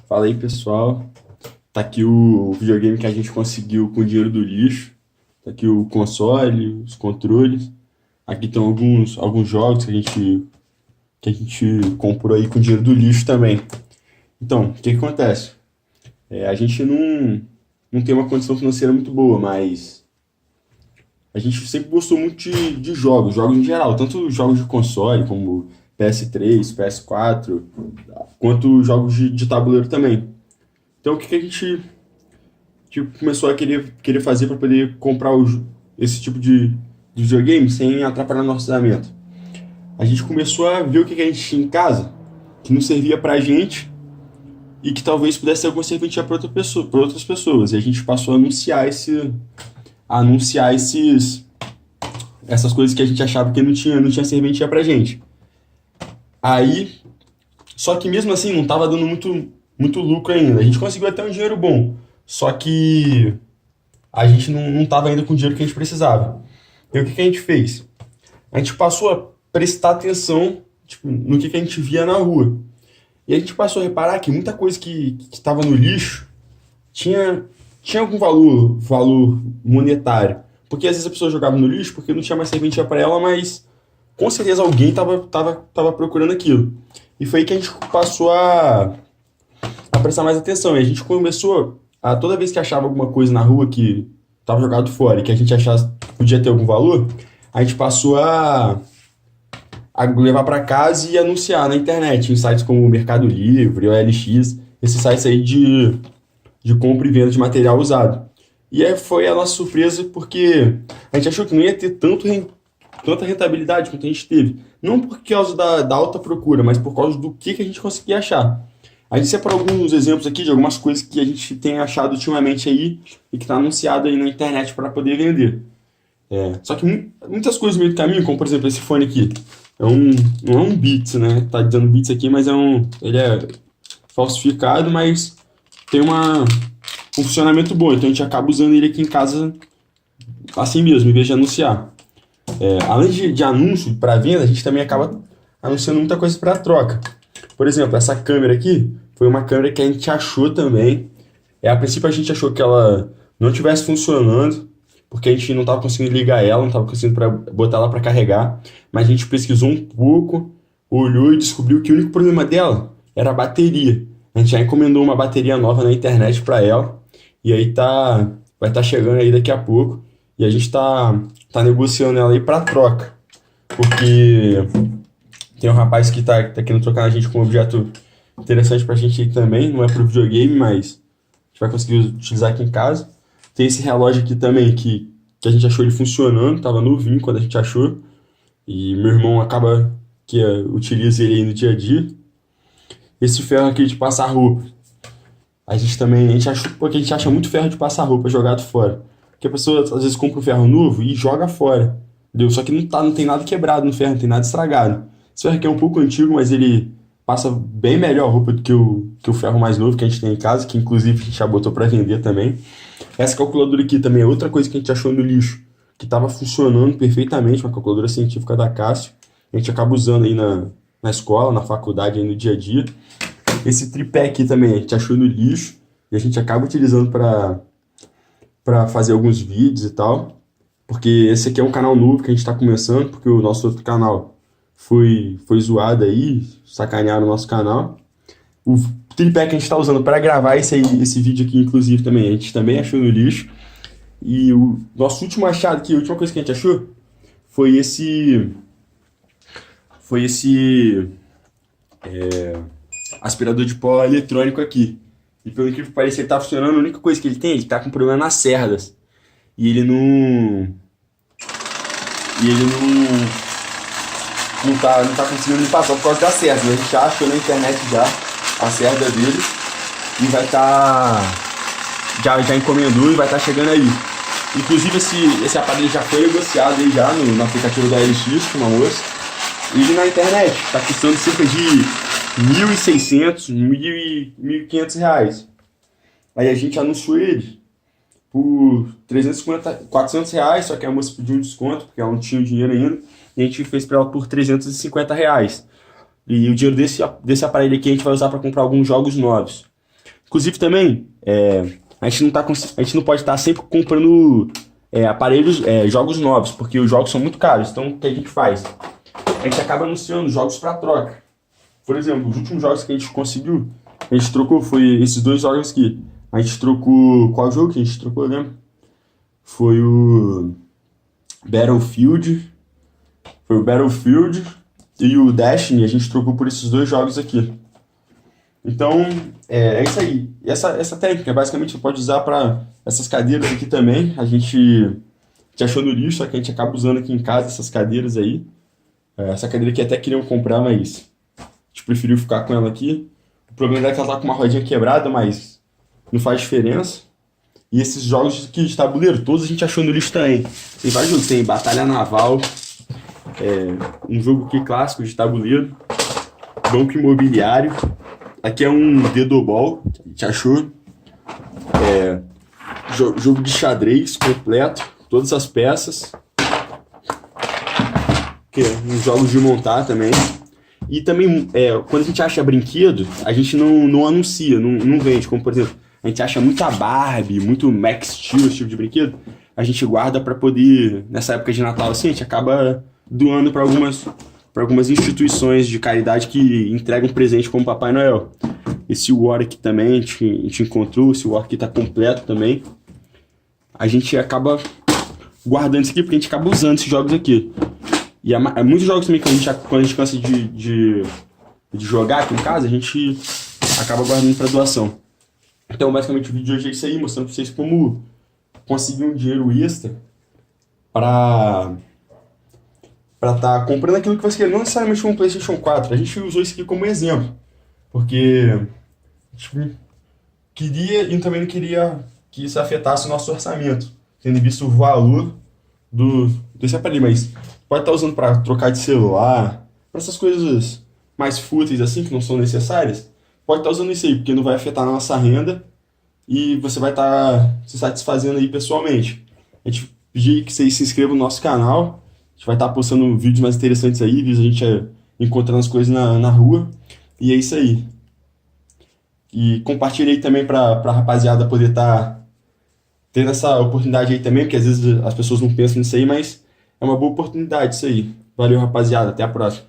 Fala aí, pessoal. Tá aqui o videogame que a gente conseguiu com o dinheiro do lixo. Tá aqui o console, os controles. Aqui estão alguns jogos que a gente comprou aí com dinheiro do lixo também. Então, o que que acontece? A gente não tem uma condição financeira muito boa, mas a gente sempre gostou muito de jogos em geral. Tanto jogos de console, como PS3, PS4, quanto jogos de tabuleiro também. Então, o que que a gente tipo, começou a querer fazer para poder comprar esse tipo de videogame sem atrapalhar nosso orçamento? A gente começou a ver o que que a gente tinha em casa que não servia pra gente e que talvez pudesse ser alguma serventia para para outras pessoas. E a gente passou a anunciar essas coisas que a gente achava que não tinha serventia pra gente. Aí, só que mesmo assim não estava dando muito lucro ainda. A gente conseguiu até um dinheiro bom, só que a gente não estava ainda com o dinheiro que a gente precisava. E o que que a gente fez? A gente passou a prestar atenção, tipo, no que a gente via na rua. E a gente passou a reparar que muita coisa que estava no lixo tinha, tinha algum valor monetário. Porque às vezes a pessoa jogava no lixo porque não tinha mais serventia para ela, mas com certeza alguém tava procurando aquilo. E foi aí que a gente passou a prestar mais atenção. E a gente começou a, toda vez que achava alguma coisa na rua que estava jogado fora e que a gente achasse que podia ter algum valor, a gente passou a levar para casa e anunciar na internet, em sites como o Mercado Livre, o OLX, esses sites aí de compra e venda de material usado. E aí foi a nossa surpresa porque a gente achou que não ia ter tanta rentabilidade quanto a gente teve. Não por causa da alta procura, mas por causa do que a gente conseguia achar. A gente separou alguns exemplos aqui de algumas coisas que a gente tem achado ultimamente aí e que está anunciado aí na internet para poder vender. Só que muitas coisas no meio do caminho, como por exemplo esse fone aqui, não é um Beats, né? Tá dizendo Beats aqui, mas ele é falsificado, mas tem um funcionamento bom, então a gente acaba usando ele aqui em casa assim mesmo, em vez de anunciar. Além de anúncio para venda, a gente também acaba anunciando muita coisa para troca. Por exemplo, essa câmera aqui foi uma câmera que a gente achou também. A princípio a gente achou que ela não estivesse funcionando, porque a gente não estava conseguindo ligar ela, não estava conseguindo botar ela para carregar. Mas a gente pesquisou um pouco, olhou e descobriu que o único problema dela era a bateria. A gente já encomendou uma bateria nova na internet para ela, e aí vai estar chegando aí daqui a pouco. E a gente tá negociando ela aí para troca, porque tem um rapaz que tá querendo trocar a gente com um objeto interessante pra gente aí também. Não é pro videogame, mas a gente vai conseguir utilizar aqui em casa. Tem esse relógio aqui também que a gente achou ele funcionando, tava novinho quando a gente achou. E meu irmão acaba que utiliza ele aí no dia a dia. Esse ferro aqui de passar roupa. A gente achou, porque a gente acha muito ferro de passar roupa jogado fora. Porque a pessoa às vezes compra um ferro novo e joga fora. Entendeu? Só que não tem nada quebrado no ferro, não tem nada estragado. Esse ferro aqui é um pouco antigo, mas ele passa bem melhor a roupa do que o ferro mais novo que a gente tem em casa, que inclusive a gente já botou para vender também. Essa calculadora aqui também é outra coisa que a gente achou no lixo, que estava funcionando perfeitamente, uma calculadora científica da Cássio. A gente acaba usando aí na escola, na faculdade, aí no dia a dia. Esse tripé aqui também a gente achou no lixo e a gente acaba utilizando para fazer alguns vídeos e tal. Porque esse aqui é um canal novo que a gente está começando, porque o nosso outro canal foi zoado aí, sacanearam o nosso canal. O tripé que a gente está usando para gravar esse vídeo aqui, inclusive, também, a gente também achou no lixo. E o nosso último achado aqui, a última coisa que a gente achou, foi esse aspirador de pó eletrônico aqui. E pelo incrível que pareça, ele tá funcionando. A única coisa que ele tá com problema nas cerdas. E ele não tá conseguindo limpar só por causa das cerdas. A gente já achou na internet já a cerda dele e vai estar já encomendou e vai estar chegando aí. Inclusive esse aparelho já foi negociado aí já no aplicativo da LX com uma moça. E ele na internet está custando cerca de 1.600, 1.500 reais. Aí a gente anunciou ele por 350, 400 reais, só que a moça pediu um desconto, porque ela não tinha o dinheiro ainda, e a gente fez para ela por 350 reais. E o dinheiro desse aparelho aqui a gente vai usar para comprar alguns jogos novos. Inclusive também, a gente não pode estar sempre comprando aparelhos, jogos novos, porque os jogos são muito caros. Então, o que a gente faz? A gente acaba anunciando jogos para troca. Por exemplo, os últimos jogos que a gente conseguiu, a gente trocou, foi esses dois jogos aqui. A gente trocou. Qual jogo que a gente trocou, lembra? Foi o Battlefield. Foi o Battlefield e o Destiny. A gente trocou por esses dois jogos aqui. Então, é isso aí. E essa técnica, basicamente, você pode usar para essas cadeiras aqui também. A gente achou no lixo, só que a gente acaba usando aqui em casa essas cadeiras aí. Essa cadeira aqui até queriam comprar, mas a gente preferiu ficar com ela aqui. O problema é que ela tá com uma rodinha quebrada, mas não faz diferença. E esses jogos aqui de tabuleiro, todos a gente achou no lixo também. Tem vários jogos, tem Batalha Naval, um jogo aqui clássico de tabuleiro, Banco Imobiliário. Aqui é um Dedobol, que a gente achou. Jogo de xadrez completo, todas as peças. Que é uns jogos de montar também. E também, quando a gente acha brinquedo, a gente não anuncia, não vende. Como, por exemplo, a gente acha muita Barbie, muito Max Steel, esse tipo de brinquedo. A gente guarda para poder, nessa época de Natal, assim, a gente acaba doando para algumas instituições de caridade que entregam presente como Papai Noel. Esse War aqui também, a gente encontrou, esse War aqui tá completo também. A gente acaba guardando isso aqui porque a gente acaba usando esses jogos aqui. E muitos jogos também que quando a gente cansa de jogar aqui em casa, a gente acaba guardando para doação. Então, basicamente, o vídeo de hoje é isso aí, mostrando para vocês como conseguir um dinheiro extra para estar comprando aquilo que você quer. Não necessariamente um PlayStation 4. A gente usou isso aqui como exemplo. Porque a gente queria e também não queria que isso afetasse o nosso orçamento. Tendo visto o valor desse aparelho. Mas pode estar usando para trocar de celular, para essas coisas mais fúteis assim, que não são necessárias. Pode estar usando isso aí, porque não vai afetar a nossa renda e você vai estar se satisfazendo aí pessoalmente. A gente pedir que vocês se inscrevam no nosso canal. A gente vai estar postando vídeos mais interessantes aí, vídeos a gente encontrando as coisas na rua. E é isso aí. E compartilhe aí também para a rapaziada poder estar tendo essa oportunidade aí também, porque às vezes as pessoas não pensam nisso aí, mas é uma boa oportunidade isso aí. Valeu, rapaziada. Até a próxima.